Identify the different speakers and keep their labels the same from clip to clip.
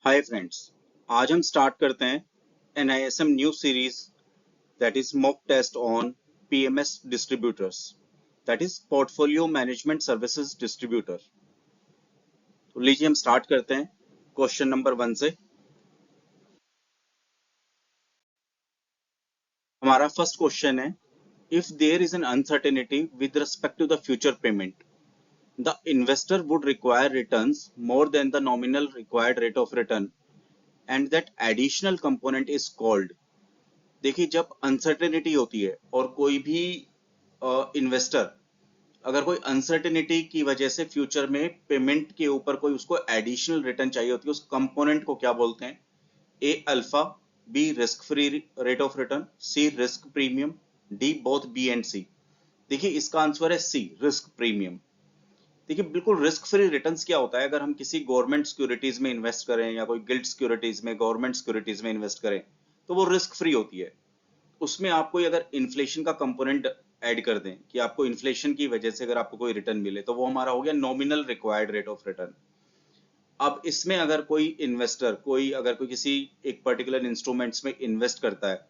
Speaker 1: Hi friends, आज हम start करते हैं NISM new series that is mock test on PMS distributors that is portfolio management services distributor. तो लीजिए हम स्टार्ट करते हैं क्वेश्चन नंबर 1 से। हमारा फर्स्ट क्वेश्चन है, if there is an uncertainty with respect to the future payment the investor would require returns more than the nominal required rate of return and that additional component is called. देखिए, जब uncertainty होती है और कोई भी investor अगर कोई uncertainty की वजह से फ्यूचर में पेमेंट के ऊपर कोई उसको एडिशनल रिटर्न चाहिए होती है, उस कंपोनेंट को क्या बोलते हैं? A alpha, B risk free rate of return, C risk premium, D both B and C. देखिए, इसका आंसर है सी, रिस्क प्रीमियम। देखिए, बिल्कुल रिस्क फ्री रिटर्न्स क्या होता है? अगर हम किसी गवर्नमेंट सिक्योरिटीज में इन्वेस्ट करें या कोई गिल्ड सिक्योरिटीज में, गवर्नमेंट सिक्योरिटीज में इन्वेस्ट करें, तो वो रिस्क फ्री होती है। उसमें आप कोई अगर इन्फ्लेशन का कंपोनेंट ऐड कर दें कि आपको इन्फ्लेशन की वजह से अगर आपको कोई रिटर्न मिले, तो वो हमारा हो गया nominal required rate of return. अब इसमें अगर कोई इन्वेस्टर अगर कोई किसी एक पर्टिकुलर इंस्ट्रूमेंट्स में इन्वेस्ट करता है,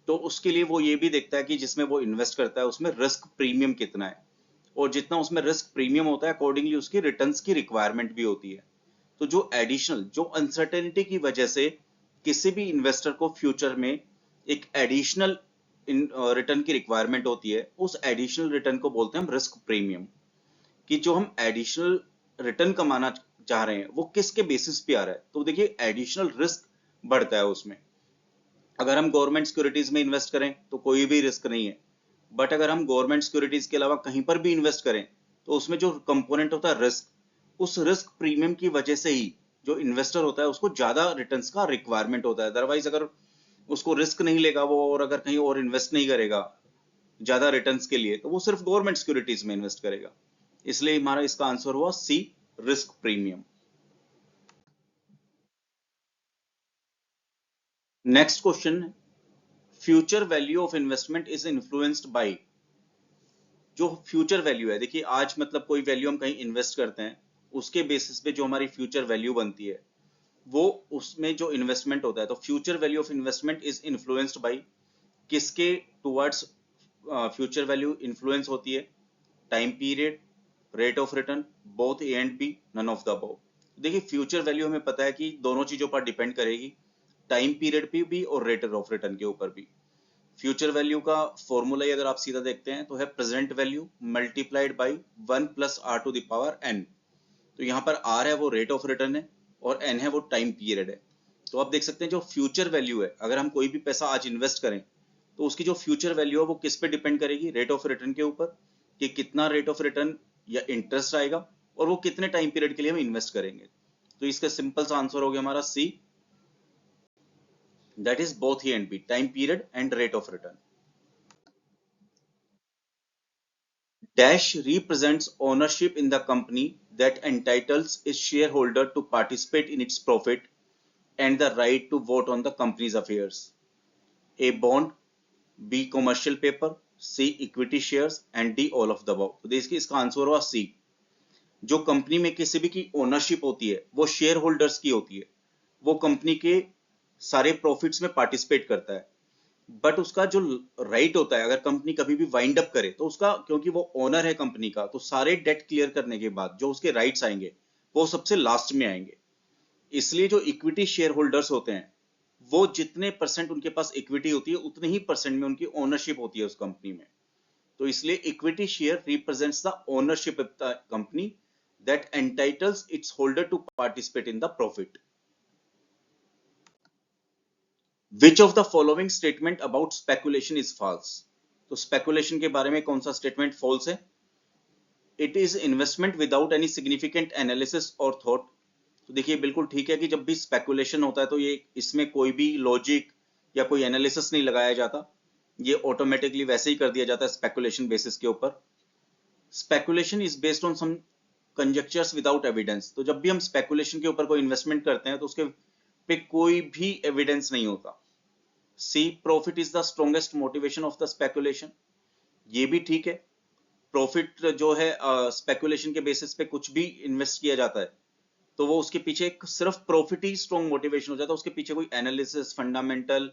Speaker 1: तो उसके लिए वो ये भी देखता है कि जिसमें वो इन्वेस्ट करता है उसमें रिस्क प्रीमियम कितना है, और जितना उसमें रिस्क प्रीमियम होता है अकॉर्डिंगली उसकी रिटर्न्स की रिक्वायरमेंट भी होती है। तो जो अनसर्टेनिटी की वजह से किसी भी इन्वेस्टर को फ्यूचर में एक एडिशनल रिटर्न की रिक्वायरमेंट होती है, उस एडिशनल रिटर्न को बोलते हैं हम रिस्क प्रीमियम। कि जो हम एडिशनल रिटर्न कमाना चाह रहे हैं वो किसके बेसिस पे आ रहा है? तो देखिए, एडिशनल रिस्क बढ़ता है उसमें। अगर हम गवर्नमेंट सिक्योरिटीज में इन्वेस्ट करें तो कोई भी रिस्क नहीं है, बट अगर हम गवर्नमेंट सिक्योरिटीज के अलावा कहीं पर भी इन्वेस्ट करें तो उसमें जो कंपोनेंट होता है रिस्क, उस रिस्क प्रीमियम की वजह से ही जो इन्वेस्टर होता है उसको ज्यादा रिटर्न्स का रिक्वायरमेंट होता है। अदरवाइज अगर उसको रिस्क नहीं लेगा वो, और अगर कहीं और इन्वेस्ट नहीं करेगा ज्यादा रिटर्न्स के लिए, तो वो सिर्फ गवर्नमेंट सिक्योरिटीज में इन्वेस्ट करेगा। इसलिए हमारा इसका आंसर हुआ C, risk premium. Next question, future value of investment is influenced by. जो फ्यूचर वैल्यू है, देखिए आज मतलब कोई वैल्यू हम कहीं इन्वेस्ट करते हैं, उसके बेसिस पे जो हमारी फ्यूचर वैल्यू बनती है, वो उसमें जो इन्वेस्टमेंट होता है, तो future value of investment is influenced by किसके टुवर्ड्स फ्यूचर वैल्यू इन्फ्लुएंस होती है? Time period, rate of return, both A and B, none of the above. देखिए, फ्यूचर वैल्यू हमें पता है कि दोनों चीजों पर डिपेंड करेगी, टाइम पीरियड पे भी और रेट ऑफ रिटर्न के ऊपर भी। फ्यूचर वैल्यू का फॉर्मूला अगर आप सीधा देखते हैं तो है present value multiplied by 1 + r⁴ तो यहाँ पर r है वो रेट ऑफ रिटर्न है और n है वो टाइम पीरियड है। तो आप देख सकते हैं जो फ्यूचर वैल्यू है, अगर हम कोई भी पैसा आज इन्वेस्ट करें तो उसकी जो फ्यूचर वैल्यू है वो किस पे डिपेंड करेगी? रेट ऑफ रिटर्न के ऊपर, कि कितना रेट ऑफ रिटर्न या इंटरेस्ट आएगा और वो कितने टाइम पीरियड के लिए हम इन्वेस्ट करेंगे। तो इसका सिंपल सा आंसर हो गया हमारा C, that is both A and B, time period and rate of return. Dash represents ownership in the company that entitles its shareholder to participate in its profit and the right to vote on the company's affairs. A bond, B commercial paper, C equity shares and D all of the above। तो देखिए, इसका answer हुआ सी। जो company में किसी भी की ownership होती है वो शेयर होल्डर्स की होती है, वो कंपनी के सारे प्रॉफिट्स में पार्टिसिपेट करता है। बट उसका जो राइट होता है, अगर कंपनी कभी भी वाइंड अप करे तो उसका, क्योंकि वो ओनर है कंपनी का, तो सारे डेट क्लियर करने के बाद जो उसके राइट्स आएंगे वो सबसे लास्ट में आएंगे। इसलिए जो इक्विटी शेयर होल्डर्स होते हैं वो जितने परसेंट उनके पास इक्विटी होती है उतने ही परसेंट में उनकी ओनरशिप होती है उस कंपनी में। तो इसलिए equity share represents the ownership of the company that entitles its holder to participate in the profit. Which of the following statement about speculation is false? तो speculation के बारे में कौन सा statement false है? It is investment without any significant analysis or thought। तो देखिए, बिल्कुल ठीक है कि जब भी speculation होता है तो ये इसमें कोई भी logic या कोई analysis नहीं लगाया जाता, ये automatically वैसे ही कर दिया जाता है speculation basis के ऊपर। Speculation is based on some conjectures without evidence। तो जब भी हम speculation के ऊपर कोई investment करते हैं तो उसके पे कोई भी evidence नहीं होता। C, profit is the strongest motivation of the speculation. ये भी ठीक है, प्रॉफिट जो है स्पेकुलेशन के बेसिस पे कुछ भी इन्वेस्ट किया जाता है तो वो उसके पीछे एक सिर्फ प्रॉफिट ही स्ट्रॉन्ग मोटिवेशन हो जाता है, उसके पीछे कोई एनालिसिस, फंडामेंटल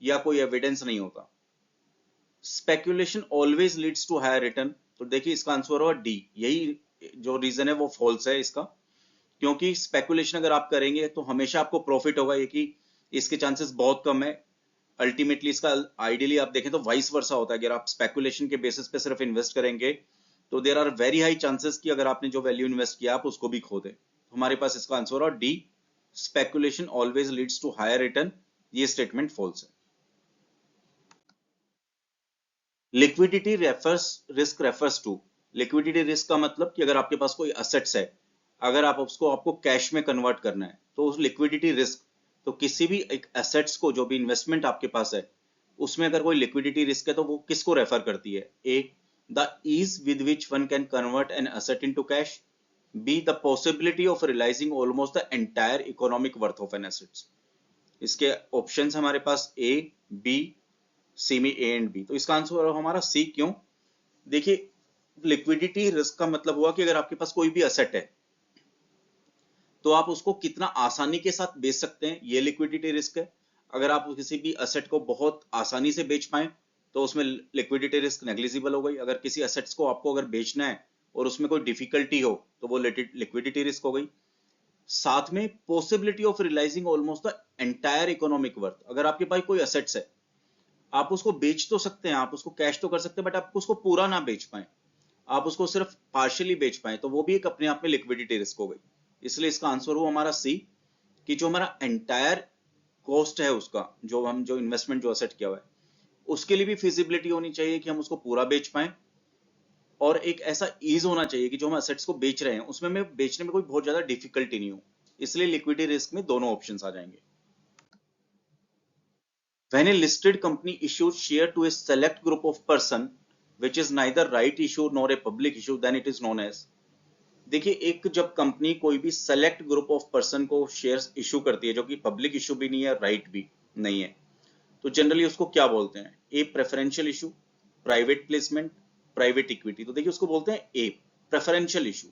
Speaker 1: या कोई एविडेंस नहीं होता। Speculation always leads to higher return, तो देखिए इसका आंसर होगा डी। यही जो रीजन है वो फॉल्स है इसका, क्योंकि स्पेकुलेशन अगर आप करेंगे तो हमेशा आपको प्रॉफिट होगा, ये कि इसके चांसेस बहुत कम है। अल्टीमेटली इसका आइडियली आप देखें तो वाइस वर्सा होता है, अगर आप स्पेकुलेशन के बेसिस पे सिर्फ इन्वेस्ट करेंगे तो there are very high chances कि अगर आपने जो वैल्यू इन्वेस्ट किया आप उसको भी खो दे। हमारे पास इसका आंसर और D, speculation always leads to higher return, ये स्टेटमेंट फॉल्स है। Liquidity refers risk refers to, liquidity risk का मतलब कि अगर आपके पास कोई असेट्स है, अगर आप उसको आपको कैश में कन्वर्ट करना है तो उस लिक्विडिटी रिस्क, तो किसी भी एक एसेट्स को जो भी इन्वेस्टमेंट आपके पास है उसमें अगर कोई लिक्विडिटी रिस्क है तो वो किसको रेफर करती है? A, the ease with which one can convert an asset into cash, B, the possibility of realising almost the entire economic worth of an assets. इसके ऑप्शंस हमारे पास ए, बी, सी में ए एंड बी, तो इसका आंसर हमारा सी। क्यों? देखिए लिक्विडिटी रिस्क का मतलब हुआ कि अगर आपके पास कोई भी असेट है तो आप उसको कितना आसानी के साथ बेच सकते हैं, ये लिक्विडिटी रिस्क है। अगर आप किसी भी असेट को बहुत आसानी से बेच पाए तो उसमें लिक्विडिटी रिस्क नेग्लिजिबल हो गई। अगर किसी असेट्स को आपको अगर बेचना है और उसमें कोई डिफिकल्टी हो तो वो लिक्विडिटी रिस्क हो गई। साथ में possibility of realising almost the entire economic worth, अगर आपके पास कोई असेट्स है आप उसको बेच तो सकते हैं, आप उसको कैश तो कर सकते हैं, बट आप उसको पूरा ना बेच पाए, आप उसको सिर्फ पार्शियली बेच पाए, तो वो भी एक अपने आप में लिक्विडिटी रिस्क हो गई। इसलिए इसका आंसर हो हमारा सी, कि जो हमारा एंटायर कॉस्ट है उसका, जो इन्वेस्टमेंट जो असेट किया हुआ है उसके लिए भी फिजिबिलिटी होनी चाहिए कि हम उसको पूरा बेच पाए, और एक ऐसा ईज होना चाहिए कि जो हम असेट्स को बेच रहे हैं उसमें में बेचने में कोई बहुत ज्यादा डिफिकल्टी नहीं हो। इसलिए लिक्विडिटी रिस्क में दोनों ऑप्शंस आ जाएंगे। When a listed company issues share to a select group of person, which is neither right issue nor a public issue, then it is known as। देखिए एक जब कंपनी कोई भी सेलेक्ट ग्रुप ऑफ पर्सन को shares issue करती है जो कि पब्लिक इशू भी नहीं है, राइट भी नहीं है, तो जनरली उसको क्या बोलते हैं? A, preferential issue, private placement, private equity. तो देखिए उसको बोलते हैं ए, प्रेफरेंशियल इशू।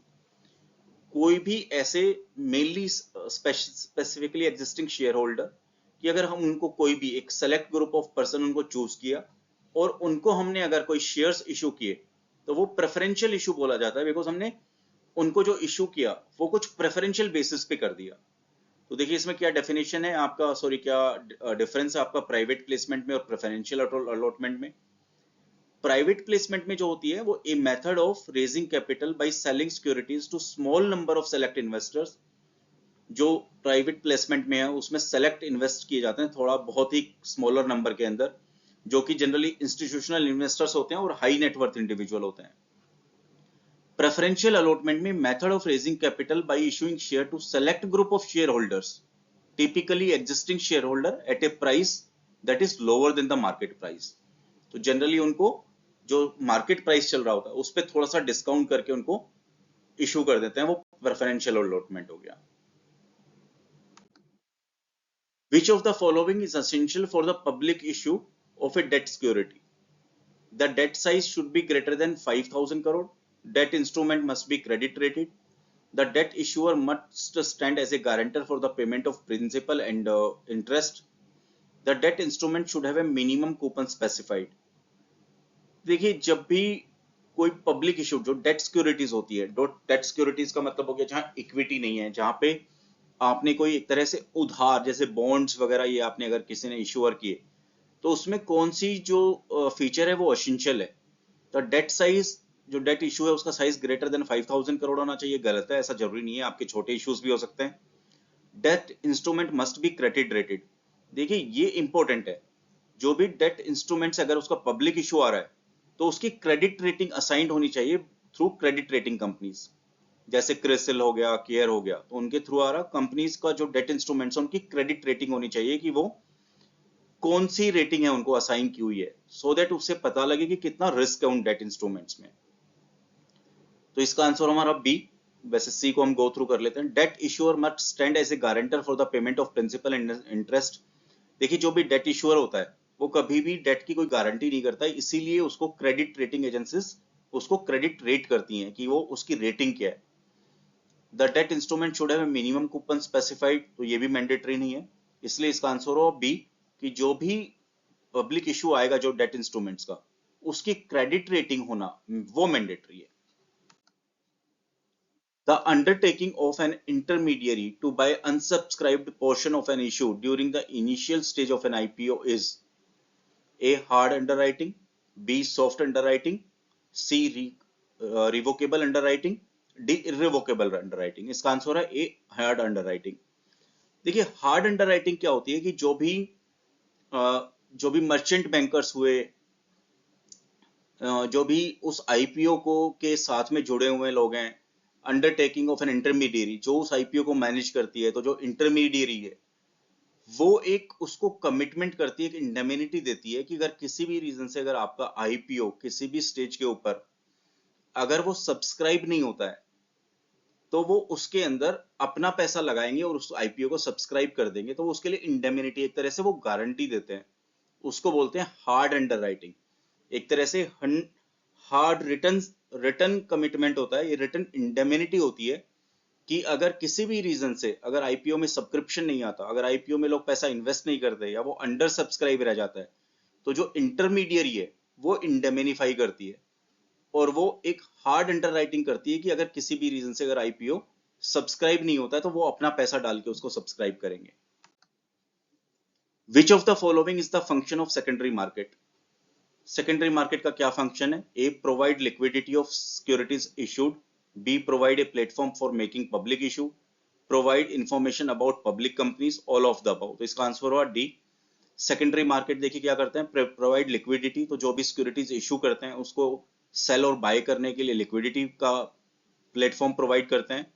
Speaker 1: कोई भी ऐसे mainly specifically existing share holder कि अगर हम उनको कोई भी एक सेलेक्ट ग्रुप ऑफ पर्सन उनको चूज किया और उनको हमने अगर कोई शेयर्स इशू किए तो वो प्रेफरेंशियल इशू बोला जाता है, बिकॉज हमने उनको जो इशू किया वो कुछ प्रेफरेंशियल बेसिस पे कर दिया। तो देखिए इसमें क्या डेफिनेशन है आपका, सॉरी क्या डिफरेंस है आपका प्राइवेट प्लेसमेंट में और प्रेफरेंशियल अलॉटमेंट में? प्राइवेट प्लेसमेंट में जो होती है वो a method of raising capital by selling securities to small number of select investors. जो प्राइवेट प्लेसमेंट में है उसमें सेलेक्ट इन्वेस्ट किए जाते हैं थोड़ा बहुत ही स्मॉलर नंबर के अंदर, जो कि जनरली इंस्टीट्यूशनल इन्वेस्टर्स होते हैं और हाई नेटवर्थ इंडिविजुअल होते हैं। प्रेफरेंशियल अलॉटमेंट में method of raising capital by issuing share to select group of shareholders, typically existing shareholder at a price that is lower than the market price. तो generally उनको जो market price चल रहा होता है उस पर थोड़ा सा डिस्काउंट करके उनको इशू कर देते हैं, वो प्रेफरेंशियल अलॉटमेंट हो गया। Which of the following is essential for the public issue of a debt security? The debt size should be greater than 5,000 crore. Debt instrument must be credit rated. The debt issuer must stand as a guarantor for the payment of principal and interest. The debt instrument should have a minimum coupon specified. देखिए जब भी कोई public issue जो debt securities होती है, debt securities का मतलब हो गया जहां इक्विटी नहीं है, जहां पे आपने कोई एक तरह से उधार जैसे बॉन्ड्स वगैरह ये आपने अगर किसी ने इशूअर किए तो उसमें कौन सी जो फीचर है वो एसेंशियल है। तो डेट साइज, जो डेट इशू है उसका साइज ग्रेटर देन 5,000 करोड़ होना चाहिए, गलत है, ऐसा जरूरी नहीं है, आपके छोटे इश्यूज भी हो सकते हैं। Debt instrument must be credit rated. देखिए ये इंपॉर्टेंट है, जो भी डेट इंस्ट्रूमेंट्स अगर उसका पब्लिक इशू आ रहा है तो उसकी क्रेडिट रेटिंग असाइंड होनी चाहिए थ्रू क्रेडिट रेटिंग कंपनीज, जैसे क्रिसिल हो गया, केयर हो गया, तो उनके थ्रू आ रहा कंपनीज का जो डेट इंस्ट्रूमेंट्स है उनकी क्रेडिट रेटिंग होनी चाहिए कि वो कौन सी रेटिंग है उनको असाइन की हुई है, सो दैट उससे पता लगे कि कितना रिस्क है उन डेट इंस्ट्रूमेंट्स में। तो इसका आंसर हमारा बी। वैसे सी को हम गो थ्रू कर लेते हैं। Debt issuer must stand as a guarantor for the payment of principal and interest. देखिए जो भी डेट इश्यूअर होता है वो कभी भी डेट की कोई गारंटी नहीं करता है, इसीलिए उसको क्रेडिट रेटिंग एजेंसीज उसको क्रेडिट रेट करती हैं कि वो उसकी रेटिंग क्या है। The debt instrument should have minimum coupon specified, तो ये भी मैंडेटरी नहीं है, इसलिए इसका आंसर होगा बी, कि जो भी पब्लिक इशू आएगा जो डेट इंस्ट्रूमेंट्स का, उसकी क्रेडिट रेटिंग होना वो मैंडेटरी है। The undertaking of an intermediary to buy unsubscribed portion of an issue during the initial stage of an IPO is A. Hard underwriting, B. Soft underwriting, C. Revocable underwriting, D. Irrevocable underwriting। इसका answer है A. Hard underwriting। देखिए hard underwriting क्या होती है कि जो भी merchant bankers हुए, जो भी उस आईपीओ को के साथ में जुड़े हुए लोग हैं, अंडरटेकिंग ऑफ एन इंटरमीडियरी, जो उस आईपीओ को मैनेज करती है, तो जो इंटरमीडियरी है वो एक उसको कमिटमेंट करती है, एक इंडेमिनिटी देती है कि अगर किसी भी रीजन से अगर आपका आईपीओ किसी भी स्टेज के ऊपर अगर वो सब्सक्राइब नहीं होता है, तो वो उसके अंदर अपना पैसा लगाएंगे और उस आईपीओ को सब्सक्राइब कर देंगे, तो वो उसके लिए इंडेमिनिटी, एक तरह से वो गारंटी देते हैं, उसको बोलते हैं हार्ड अंडरराइटिंग। एक तरह से हार्ड रिटर्न कमिटमेंट होता है, ये रिटर्न इंडेमिनिटी होती है कि अगर किसी भी रीजन से अगर आईपीओ में सब्सक्रिप्शन नहीं आता, अगर आईपीओ में लोग पैसा इन्वेस्ट नहीं करते या वो अंडर सब्सक्राइब रह जाता है, तो जो इंटरमीडियरी है वो इंडेमिनिफाई करती है और वो एक हार्ड अंडरराइटिंग करती है कि अगर किसी भी रीजन से अगर आईपीओ सब्सक्राइब नहीं होता है तो वो अपना पैसा डाल के उसको सब्सक्राइब करेंगे। Which of the following is the function of secondary market? Secondary market का क्या फंक्शन है? A. Provide liquidity of securities issued, B. Provide a platform for making public issue, provide information about public companies, all of the above. तो इसका answer हुआ D. Secondary market देखिए क्या करते हैं, प्रोवाइड लिक्विडिटी, तो जो भी सिक्योरिटीज इशू करते हैं उसको सेल और बाय करने के लिए लिक्विडिटी का प्लेटफॉर्म प्रोवाइड करते हैं।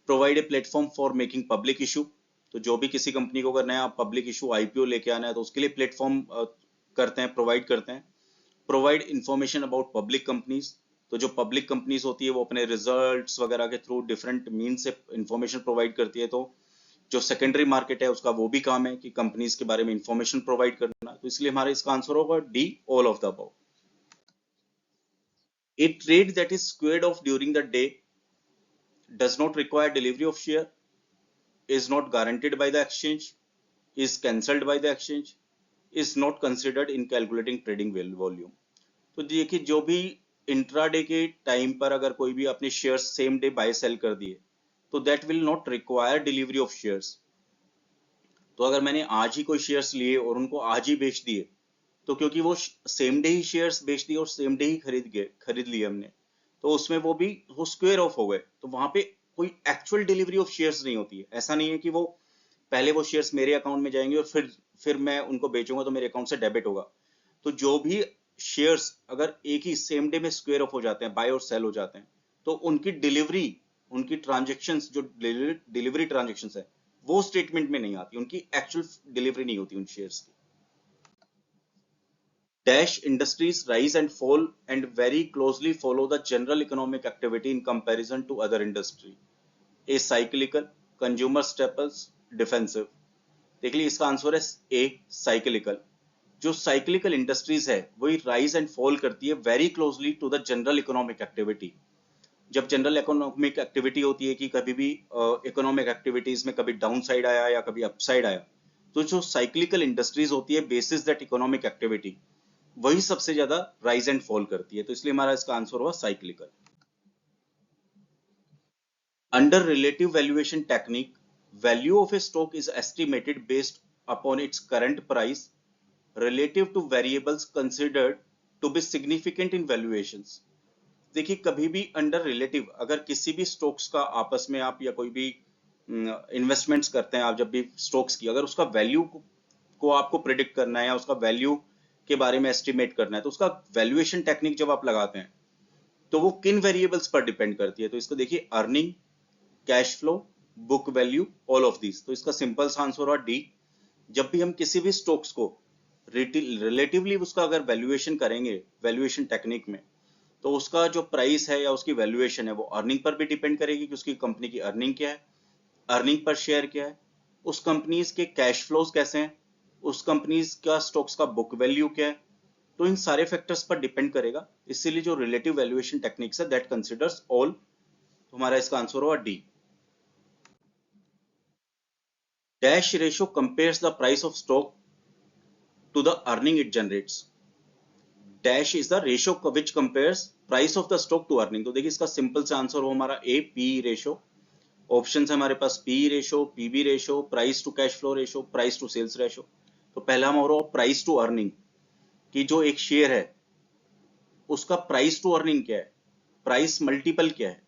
Speaker 1: Provide a platform for making public issue, तो जो भी किसी कंपनी को अगर नया पब्लिक इशू आईपीओ लेके आना है तो उसके लिए प्लेटफॉर्म करते हैं, प्रोवाइड करते हैं। Provide information about public companies, तो जो पब्लिक कंपनीज होती है वो अपने रिजल्ट्स वगैरह के थ्रू डिफरेंट मीन से इंफॉर्मेशन प्रोवाइड करती है, तो जो सेकेंडरी मार्केट है उसका वो भी काम है कि कंपनीज के बारे में इंफॉर्मेशन प्रोवाइड करना, तो इसलिए हमारा इसका आंसर होगा D, all of the above. A trade that is squared of during the day does not require delivery of share, is not guaranteed by the exchange, is cancelled by the exchange, is not considered in calculating trading volume। तो देखिए जो भी intraday के time पर अगर कोई भी अपने shares same day buy sell कर दिए तो that will not require delivery of shares. तो अगर मैंने आज ही कोई शेयर्स लिए और उनको आज ही बेच दिए, तो क्योंकि वो सेम डे ही शेयर्स बेच दिए और सेम डे ही खरीद लिए हमने, तो उसमें वो स्क्वेयर ऑफ हो गए, तो वहां पे कोई एक्चुअल डिलीवरी ऑफ शेयर्स नहीं होती है। ऐसा नहीं है कि वो पहले वो शेयर्स मेरे अकाउंट में जाएंगे और फिर मैं उनको बेचूंगा तो मेरे अकाउंट से डेबिट होगा। तो जो भी शेयर्स अगर एक ही सेम डे में स्क्वेयर ऑफ हो जाते हैं, बाय और सेल हो जाते हैं, तो उनकी डिलीवरी, उनकी ट्रांजेक्शंस जो डिलीवरी ट्रांजेक्शंस है वो स्टेटमेंट में नहीं आती, उनकी एक्चुअल डिलीवरी नहीं होती उन शेयर्स की। Dash industries rise and fall and very closely follow the general economic activity in comparison to other industry. A. Cyclical, consumer staples, defensive। देख लीजिए इसका आंसर है ए, साइक्लिकल। जो साइक्लिकल इंडस्ट्रीज है वही राइज एंड फॉल करती है very closely to the general economic activity. जब जनरल इकोनॉमिक एक्टिविटी होती है कि कभी भी इकोनॉमिक एक्टिविटीज में कभी डाउन साइड आया या कभी अपसाइड आया, तो जो साइक्लिकल इंडस्ट्रीज होती है बेसिस दैट इकोनॉमिक एक्टिविटी वही सबसे ज्यादा राइज एंड फॉल करती है, तो इसलिए हमारा इसका आंसर हुआ cyclical. Under relative valuation technique, value of A stock is estimated based upon its current price relative to variables considered to be significant in valuations। देखिए कभी भी अंडर रिलेटिव अगर किसी भी स्टॉक्स का आपस में आप या कोई भी इन्वेस्टमेंट्स करते हैं, आप जब भी स्टॉक्स की अगर उसका वैल्यू को आपको प्रिडिक्ट करना है या उसका वैल्यू के बारे में एस्टिमेट करना है, तो उसका वैल्यूएशन टेक्निक जब आप लगाते हैं तो वो किन वेरिएबल्स पर डिपेंड करती है। तो इसको देखिए earning, cash flow, book value, all of this. तो इसका सिंपल आंसर हुआ डी। जब भी हम किसी भी स्टॉक्स को रिलेटिवली उसका अगर वैल्यूएशन करेंगे वैल्यूएशन टेक्निक में, तो उसका जो प्राइस है या उसकी वैल्यूएशन है वो अर्निंग पर भी डिपेंड करेगी कि उसकी कंपनी की अर्निंग क्या है, अर्निंग पर शेयर क्या है, उस कंपनीज के कैश फ्लोज कैसे हैं, उस कंपनीज का स्टॉक्स का बुक वैल्यू क्या है, तो इन सारे फैक्टर्स पर डिपेंड करेगा। इसीलिए जो रिलेटिव वैल्यूएशन टेक्निक्स है दैट कंसिडर्स ऑल, तो हमारा इसका आंसर होगा D. Dash ratio compares the price of stock to the earning it generates. Dash is the ratio which compares price of the stock to earning. तो देखिए इसका simple सा answer हो हमारा ए पी रेशियो. ऑप्शन है हमारे पास P ratio, PB ratio, price to cash flow ratio, price to sales ratio. तो पहला हमारा प्राइस टू अर्निंग की जो एक शेयर है उसका प्राइस टू अर्निंग क्या है, प्राइस मल्टीपल क्या है.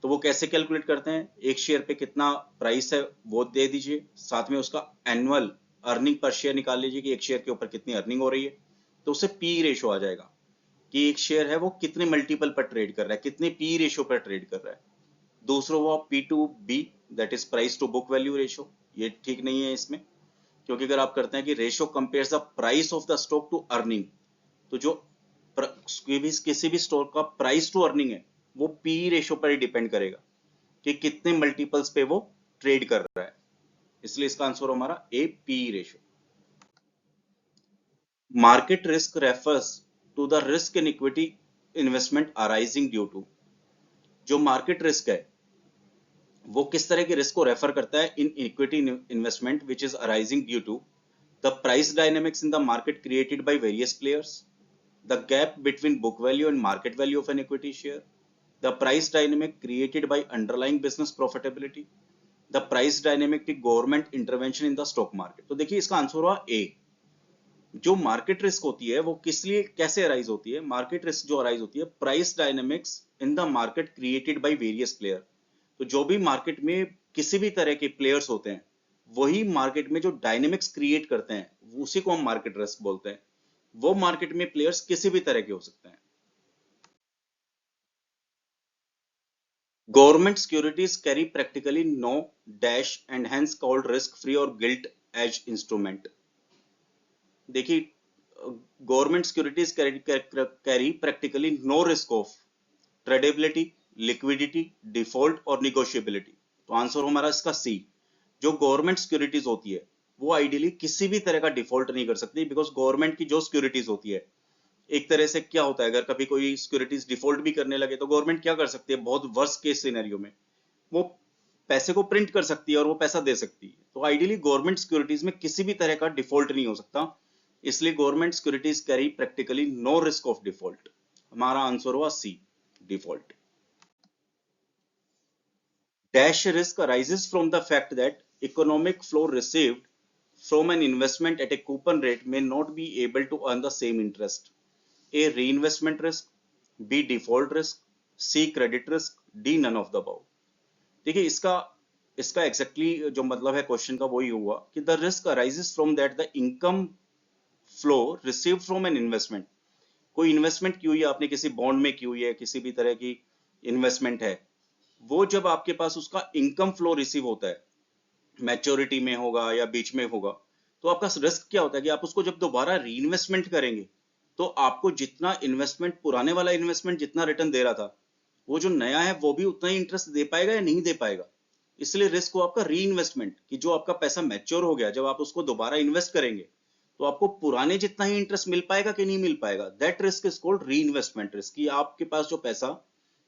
Speaker 1: तो वो कैसे कैलकुलेट करते हैं, एक शेयर पे कितना प्राइस है वो दे दीजिए, साथ में उसका एनुअल अर्निंग पर शेयर निकाल लीजिए कि एक शेयर के ऊपर कितनी अर्निंग हो रही है. तो उससे पी रेशियो आ जाएगा कि एक शेयर है वो कितने मल्टीपल पर ट्रेड कर रहा है, कितने पी रेशियो पर ट्रेड कर रहा है. दूसरा हुआ P to B, that is price to book value ratio. ये ठीक नहीं है इसमें, क्योंकि अगर आप करते हैं कि ratio compares the price of the stock to earning, तो जो किसी भी स्टॉक का प्राइस टू अर्निंग है वो पी रेशियो पर ही डिपेंड करेगा कि कितने मल्टीपल्स पे वो ट्रेड कर रहा है. इसलिए इसका आंसर हमारा A P ratio. Market risk refers to the risk in equity investment arising due to. जो मार्केट रिस्क है वो किस तरह के रिस्क को रेफर करता है, in equity investment which is arising due to the price dynamics in the market created by various players, the gap between book value and market value of an equity share, the price dynamic created by underlying business profitability, the price dynamic की government intervention in the stock market. तो देखिए इसका answer हुआ ए. जो market risk होती है वो किस लिए कैसे अराइज होती है, मार्केट रिस्क जो अराइज होती है price dynamics in the market created by various player. तो जो भी मार्केट में किसी भी तरह के प्लेयर्स होते हैं वही मार्केट में जो डायनेमिक्स क्रिएट करते हैं उसी को हम मार्केट रिस्क बोलते हैं. वो मार्केट में प्लेयर्स किसी भी तरह के हो सकते हैं. Government securities carry practically no dash and hence called risk free और गिल्ट एज इंस्ट्रूमेंट. देखिए government securities carry practically no risk of tradeability, liquidity, default और निगोशिएबिलिटी. तो आंसर हमारा इसका सी. जो गवर्नमेंट सिक्योरिटीज होती है वो आइडियली किसी भी तरह का डिफॉल्ट नहीं कर सकती, बिकॉज गवर्नमेंट की जो सिक्योरिटीज होती है एक तरह से क्या होता है, अगर कभी कोई सिक्योरिटीज डिफॉल्ट भी करने लगे तो गवर्नमेंट क्या कर सकती है, बहुत वर्स्ट केस सिनेरियो में वो पैसे को प्रिंट कर सकती है और वो पैसा दे सकती है. तो आइडियली गवर्नमेंट सिक्योरिटीज में किसी भी तरह का डिफॉल्ट नहीं हो सकता, इसलिए government securities carry practically no risk of default. हमारा आंसर हुआ C, default. Dash risk arises from the fact that economic flow received from an investment at a coupon rate may not be able to earn the same interest. A, reinvestment risk, B, default risk, C, credit risk, D, none of the above. देखिए इसका इसका exactly जो मतलब है question का वही हुआ कि the risk arises from that the income flow receive from an investment. कोई इन्वेस्टमेंट की हुई है आपने, किसी बॉन्ड में की हुई है, किसी भी तरह की इन्वेस्टमेंट है, वो जब आपके पास उसका इनकम फ्लो रिसीव होता है, मैच्योरिटी में होगा या बीच में होगा, तो आपका रिस्क क्या होता है कि आप उसको जब दोबारा री इन्वेस्टमेंट करेंगे तो आपको जितना इन्वेस्टमेंट, पुराने वाला इन्वेस्टमेंट जितना रिटर्न दे रहा था, वो जो नया है वो भी उतना ही इंटरेस्ट दे पाएगा या नहीं दे पाएगा. इसलिए रिस्क को आपका री इन्वेस्टमेंट कि जो आपका पैसा मैच्योर हो गया, जब आप उसको दोबारा इन्वेस्ट करेंगे तो आपको पुराने जितना ही इंटरेस्ट मिल पाएगा कि नहीं मिल पाएगा. दैट रिस्क इज कॉल्ड री इन्वेस्टमेंट रिस्क. कि आपके पास जो पैसा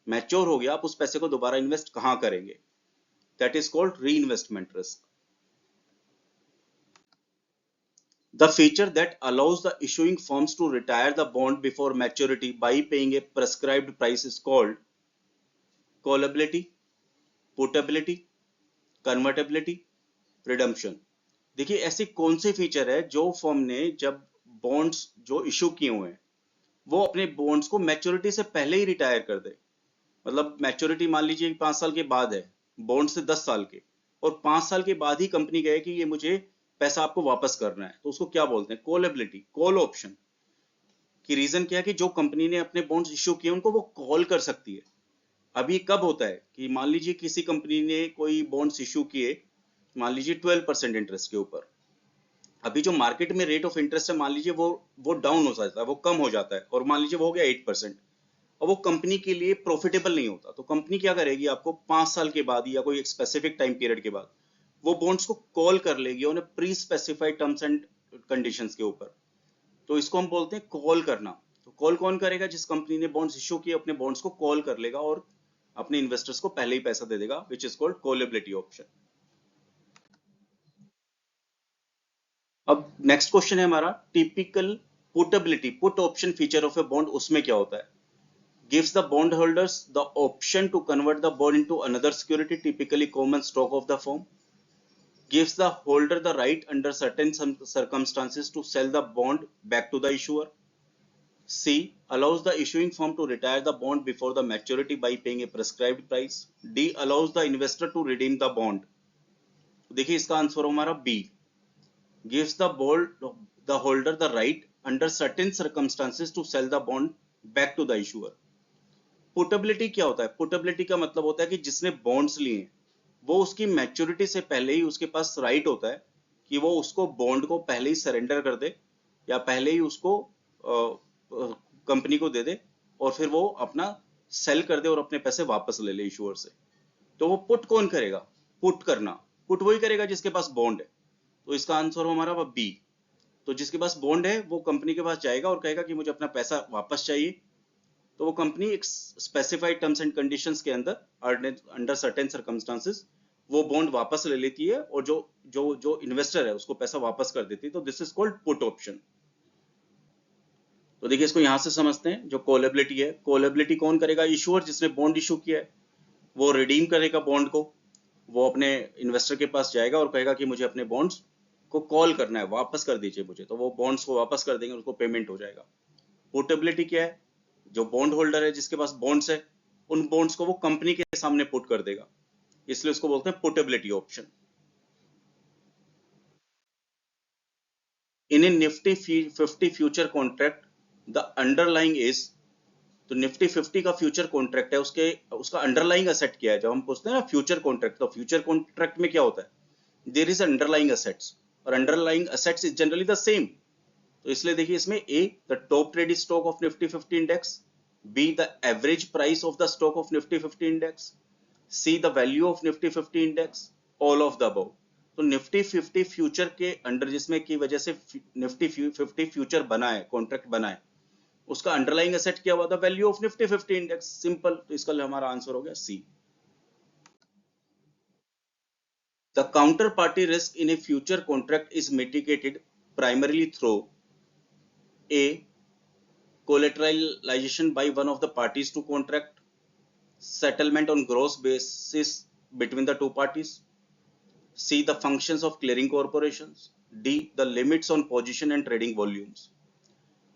Speaker 1: मैच्योर हो गया आप उस पैसे को दोबारा इन्वेस्ट कहां करेंगे. दैट इज कॉल्ड री investment risk. The feature that allows the issuing firms to retire the bond before maturity by paying a prescribed price is called callability, putability, convertibility, redemption. देखिए ऐसी कौन सी फीचर है जो firm ने जब bonds जो issue किए हुए हैं वो अपने बॉन्ड्स को मैच्योरिटी से पहले ही रिटायर कर दे. मतलब मैच्योरिटी मान लीजिए 5 साल के बाद है, बॉन्ड से 10 साल के, और 5 साल के बाद ही कंपनी कहे कि ये मुझे पैसा आपको वापस करना है, तो उसको क्या बोलते हैं, कॉलेबिलिटी, कॉल ऑप्शन. की रीजन क्या है कि जो कंपनी ने अपने बॉन्ड्स इश्यू किए उनको वो कॉल कर सकती है. अभी कब होता है कि मान लीजिए किसी कंपनी ने कोई बॉन्ड्स इश्यू किए, मान लीजिए 12% इंटरेस्ट के ऊपर, अभी जो मार्केट में रेट ऑफ इंटरेस्ट है मान लीजिए वो डाउन हो जाता है, वो कम हो जाता है, और मान लीजिए वो हो गया 8%, और वो कंपनी के लिए प्रॉफिटेबल नहीं होता, तो कंपनी क्या करेगी, आपको 5 साल के बाद या कोई एक स्पेसिफिक टाइम पीरियड के बाद वो बॉन्ड्स को कॉल कर लेगी उन्हें pre specified terms and conditions के ऊपर. तो इसको हम बोलते हैं कॉल करना. तो कॉल कौन करेगा, जिस कंपनी ने बॉन्ड्स इश्यू किए अपने बॉन्ड्स को कॉल कर लेगा और अपने इन्वेस्टर्स को पहले ही पैसा दे देगा, which is called callability option. अब नेक्स्ट क्वेश्चन है हमारा typical putability, put option feature of a bond, उसमें क्या होता है? Gives the bond holders the option to convert the bond into another security, typically common stock of the firm. Gives the holder the right under certain circumstances to sell the bond back to the issuer. C. Allows the issuing firm to retire the bond before the maturity by paying a prescribed price. D. Allows the investor to redeem the bond. देखिए इसका answer हमारा B. Gives the holder the right under certain circumstances to sell the bond back to the issuer. पुटेबिलिटी क्या होता है? पुटेबिलिटी का मतलब होता है कि जिसने बॉन्ड्स लिए हैं वो उसकी मैच्योरिटी से पहले ही उसके पास राइट होता है कि वो उसको बॉन्ड को पहले ही सरेंडर कर दे या पहले ही उसको कंपनी को दे दे और फिर वो अपना सेल कर दे और अपने पैसे वापस ले ले इशूअर से. तो वो पुट कौन करेगा? पुट करना, पुट वही करेगा जिसके पास बॉन्ड है. तो इसका आंसर हमारा बी. तो जिसके पास बॉन्ड है वो कंपनी के पास जाएगा और कहेगा कि मुझे अपना पैसा वापस चाहिए. तो वो कंपनी एक स्पेसिफाइड टर्म्स एंड कंडीशंस के अंदर अंडर सर्टेन सर्कमस्टांसेस वो बॉन्ड वापस ले लेती है और जो जो जो इन्वेस्टर है उसको पैसा वापस कर देती है. तो this is called put option. तो देखिए इसको यहां से समझते हैं. जो कॉलेबिलिटी है, कॉलेबिलिटी कौन करेगा? इशूअर जिसने बॉन्ड इशू किया है वो रिडीम करेगा बॉन्ड को. वो अपने इन्वेस्टर के पास जाएगा और कहेगा कि मुझे अपने बॉन्ड्स को कॉल करना है, वापस कर दीजिए मुझे. तो वो बॉन्ड्स को वापस कर देंगे, उसको पेमेंट हो जाएगा. पोर्टेबिलिटी क्या है? जो बॉन्ड होल्डर है जिसके पास बॉन्ड्स है उन बॉन्ड्स को वो कंपनी के सामने पुट कर देगा, इसलिए उसको बोलते हैं portability option. In A Nifty 50 future contract the underlying is. तो निफ्टी 50 का फ्यूचर कॉन्ट्रैक्ट है, उसका अंडरलाइंग असेट क्या है? जब हम पूछते हैं ना फ्यूचर कॉन्ट्रैक्ट, तो फ्यूचर कॉन्ट्रैक्ट में क्या होता है? देयर इज अंडरलाइंग असेट्स और underlying assets is generally the same. तो इसलिए देखिए इसमें a the top traded stock of Nifty 50 index, b the average price of the stock of Nifty 50 index, c the value of Nifty 50 index, all of the above. तो Nifty 50 future के under जिसमें की वजह से निफ्टी 50 फ्यूचर बना है, कॉन्ट्रैक्ट बना है, उसका अंडरलाइंग एसेट क्या हुआ था? Value of Nifty 50 index. Simple. तो इसका हमारा आंसर हो गया सी. The counterparty risk in a future contract is mitigated primarily through A. Collateralization by one of the parties to contract, settlement on gross basis between the two parties, C. The functions of clearing corporations, D. The limits on position and trading volumes.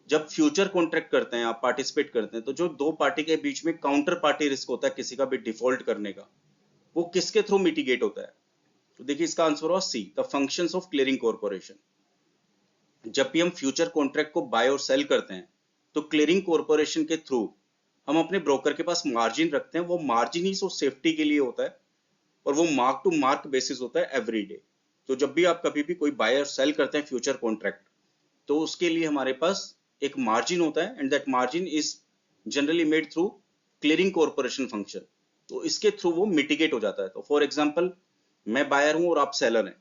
Speaker 1: जब future contract करते हैं, आप participate करते हैं, तो जो दो party के बीच में काउंटर पार्टी रिस्क होता है किसी का भी डिफॉल्ट करने का, वो किसके थ्रू मिटिगेट होता है? तो देखिए इसका आंसर हुआ c, the functions of clearing corporation. जब भी हम फ्यूचर कॉन्ट्रैक्ट को बाय और सेल करते हैं तो क्लियरिंग कॉर्पोरेशन के थ्रू हम अपने ब्रोकर के पास मार्जिन रखते हैं. वो मार्जिन ही सो सेफ्टी के लिए होता है और वो मार्क टू मार्क बेसिस होता है एवरी डे. तो जब भी आप कभी भी कोई बाय और सेल करते हैं फ्यूचर कॉन्ट्रैक्ट, तो उसके लिए हमारे पास एक मार्जिन होता है and that margin is generally made through clearing corporation function. तो इसके थ्रू वो मिटिगेट हो जाता है. तो फॉर एग्जांपल मैं बायर हूं और आप सेलर हैं.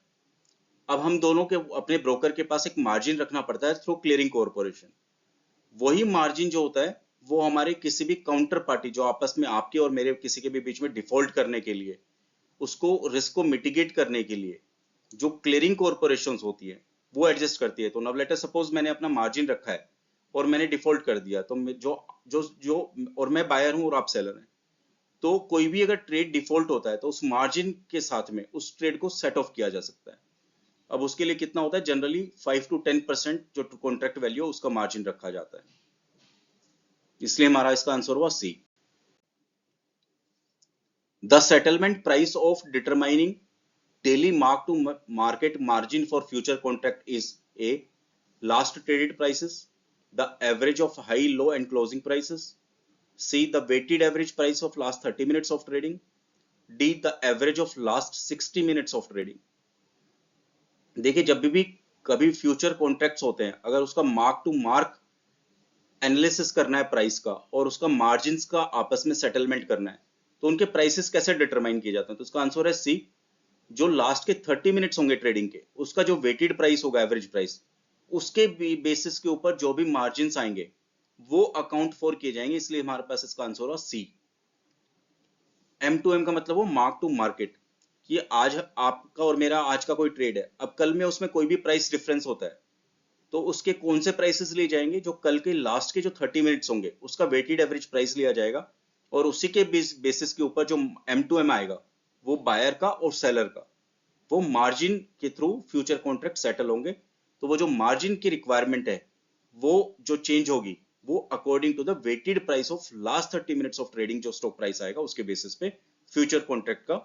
Speaker 1: अब हम दोनों के अपने ब्रोकर के पास एक मार्जिन रखना पड़ता है थ्रू क्लियरिंग कॉर्पोरेशन. वही मार्जिन जो होता है वो हमारे किसी भी काउंटर पार्टी जो आपस में आपके और मेरे किसी के भी बीच में डिफॉल्ट करने के लिए, उसको रिस्क को मिटिगेट करने के लिए जो क्लियरिंग कॉर्पोरेशंस होती है वो एडजस्ट करती है. तो नाउ लेट अस सपोज मैंने अपना मार्जिन रखा है और मैंने डिफॉल्ट कर दिया, तो जो जो जो और मैं बायर हूं और आप सेलर हैं, तो कोई भी अगर ट्रेड डिफॉल्ट होता है तो उस मार्जिन के साथ में उस ट्रेड को सेट ऑफ किया जा सकता है. अब उसके लिए कितना होता है? जनरली 5 to 10% जो कॉन्ट्रैक्ट वैल्यू उसका मार्जिन रखा जाता है. इसलिए हमारा इसका आंसर हुआ c. The settlement price of determining daily mark to market margin for future contract is a. Last traded prices, the average of high low and closing prices, c the weighted average price of last 30 minutes of trading, d the average of last 60 minutes of trading. देखिए जब भी कभी future contracts होते हैं, अगर उसका mark to mark analysis करना है प्राइस का और उसका मार्जिन्स का आपस में सेटलमेंट करना है, तो उनके प्राइसेस कैसे डिटरमाइन किए जाते हैं? तो उसका आंसर है सी. जो लास्ट के 30 मिनट्स होंगे ट्रेडिंग के, उसका जो वेटेड प्राइस होगा, एवरेज प्राइस, उसके बेसिस के ऊपर जो भी मार्जिन्स आएंगे वो अकाउंट फॉर किए जाएंगे. इसलिए हमारे पास इसका आंसर होगा सी. M2M का मतलब वो मार्क टू मार्केट. कि आज आपका और मेरा आज का कोई ट्रेड है, अब कल में उसमें कोई भी प्राइस डिफरेंस होता है तो उसके कौन से प्राइसेस लिए जाएंगे, जो कल के लास्ट के जो 30 मिनट्स होंगे उसका वेटेड एवरेज प्राइस लिया जाएगा और उसी के बेसिस के ऊपर जो M2M आएगा वो बायर का और सेलर का, वो मार्जिन के थ्रू फ्यूचर कॉन्ट्रैक्ट सेटल होंगे। तो वो जो मार्जिन की रिक्वायरमेंट है वो जो चेंज होगी वो according to the weighted price of last 30 minutes of trading जो स्टॉक प्राइस आएगा उसके बेसिस पे फ्यूचर कॉन्ट्रैक्ट का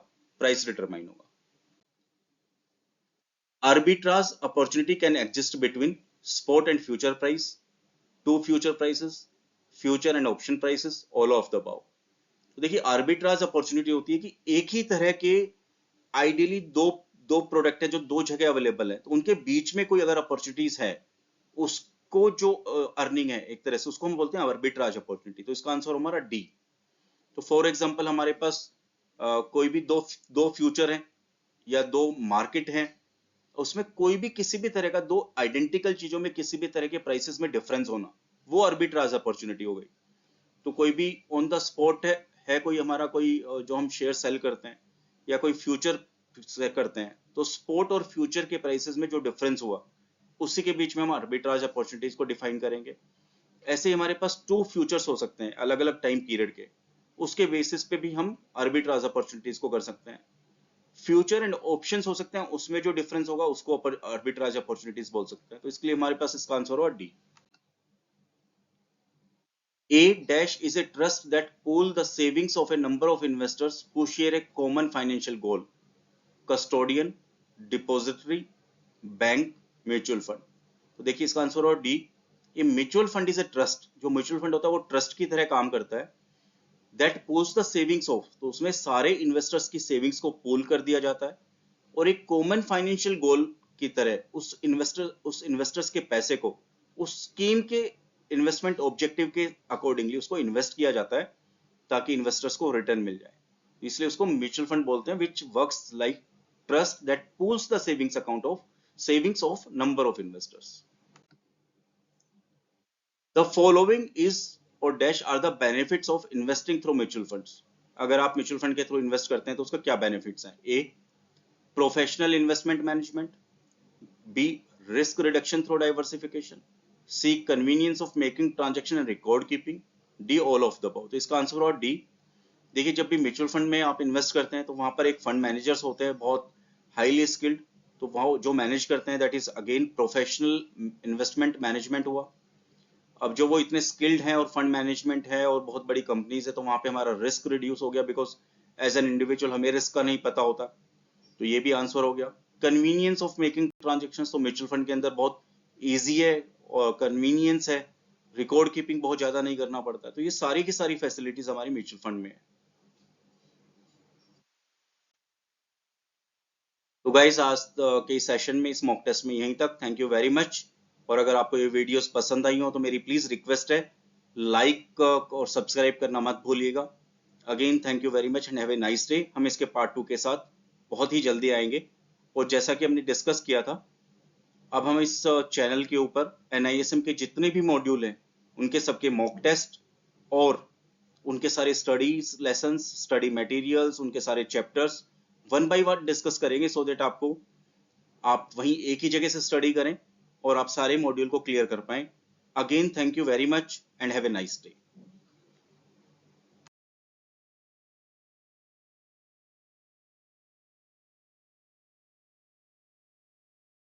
Speaker 1: प्राइस डिटरमाइन होगा। Arbitrage opportunity can exist between spot and future price, two future prices, future and option prices, all of the above। तो देखिए arbitrage opportunity होती है कि एक ही तरह के आइडियली दो दो प्रोडक्ट है जो दो जगह अवेलेबल है, तो उनके बीच में कोई अगर अपॉर्चुनिटीज है उसको जो अर्निंग है एक तरह से उसको हम बोलते हैं आर्बिट्राज अपॉर्चुनिटी। तो इसका आंसर हमारा डी। तो फॉर एग्जांपल हमारे पास कोई भी दो दो फ्यूचर है या दो मार्केट है, उसमें कोई भी किसी भी तरह का दो आइडेंटिकल चीजों में किसी भी तरह के प्राइसेस में डिफरेंस होना वो आर्बिट्राज अपॉर्चुनिटी हो गई। तो कोई भी ऑन द स्पॉट है कोई हमारा कोई जो हम शेयर सेल करते हैं या कोई फ्यूचर से करते हैं, तो स्पॉट और फ्यूचर के प्राइसेस में जो डिफरेंस हुआ उसी के बीच में हम आर्बिट्राज अपॉर्चुनिटीज को डिफाइन करेंगे। ऐसे ही हमारे पास टू फ्यूचर्स हो सकते हैं अलग अलग टाइम पीरियड के, उसके बेसिस पे भी हम आर्बिट्राज अपॉर्चुनिटीज को कर सकते हैं। फ्यूचर एंड ऑप्शंस हो सकते हैं, उसमें जो डिफरेंस होगा उसको आर्बिट्राज अपॉर्चुनिटीज बोल सकते हैं। तो इसके लिए हमारे पास इसका आंसर होगा D. A dash is a trust that pool the savings of a number of investors who share a common financial goal, custodian, depository, bank, mutual fund. तो देखिए इसका आंसर होगा डी। ये mutual fund is a trust, जो mutual fund होता है वो trust की तरह काम करता है। That pools the savings of, तो उसमें सारे इन्वेस्टर्स की सेविंग्स को पूल कर दिया जाता है और एक कॉमन फाइनेंशियल गोल की तरह उस इन्वेस्टर्स के पैसे को उस स्कीम के इन्वेस्टमेंट ऑब्जेक्टिव के अकॉर्डिंगली उसको इन्वेस्ट किया जाता है ताकि इन्वेस्टर्स को रिटर्न मिल जाए। इसलिए उसको म्यूचुअल फंड बोलते हैं, which works like trust that pools the savings of number of investors. The following is or dash are the benefits of investing through mutual funds. अगर आप म्यूचुअल फंड के through invest करते हैं तो उसका क्या बेनिफिट्स हैं? A, professional investment management, b, risk reduction through diversification, c, convenience of making transaction and record keeping, d, all of the above. तो इसका आंसर होगा डी। देखिए जब भी म्यूचुअल फंड में आप इन्वेस्ट करते हैं तो वहां पर एक फंड मैनेजर्स होते हैं बहुत हाईली स्किल्ड, तो वहां जो मैनेज करते हैं that is again professional investment management हुआ। अब जो वो इतने स्किल्ड हैं और फंड मैनेजमेंट है और बहुत बड़ी कंपनीज है, तो वहां पे हमारा रिस्क रिड्यूस हो गया बिकॉज एज एन इंडिविजुअल हमें रिस्क का नहीं पता होता। तो ये भी आंसर हो गया। कन्वीनियंस ऑफ मेकिंग ट्रांजेक्शंस, तो म्यूचुअल फंड के अंदर बहुत इजी है और कन्वीनियंस है, रिकॉर्ड कीपिंग बहुत ज्यादा नहीं करना पड़ता। तो ये सारी की सारी फैसिलिटीज हमारी म्यूचुअल फंड में है। तो गाइस आज के सेशन में इस मॉक टेस्ट में यहीं तक। Thank you very much. और अगर आपको ये वीडियोस पसंद आई हो तो मेरी प्लीज रिक्वेस्ट है लाइक और सब्सक्राइब करना मत भूलिएगा। Again thank you very much and have a nice day. हम इसके पार्ट 2 के साथ बहुत ही जल्दी आएंगे। और जैसा कि हमने डिस्कस किया था, अब हम इस चैनल के ऊपर NISM के जितने भी मॉड्यूल हैं उनके सबके मॉक टेस्ट और उनके सारे स्टडीज लेसन्स, स्टडी मटेरियल्स, उनके सारे chapters one by one discuss करेंगे सो दैट आप वहीं एक ही जगह से स्टडी करें और आप सारे मॉड्यूल को क्लियर कर पाएं। Again thank you very much and have a nice day.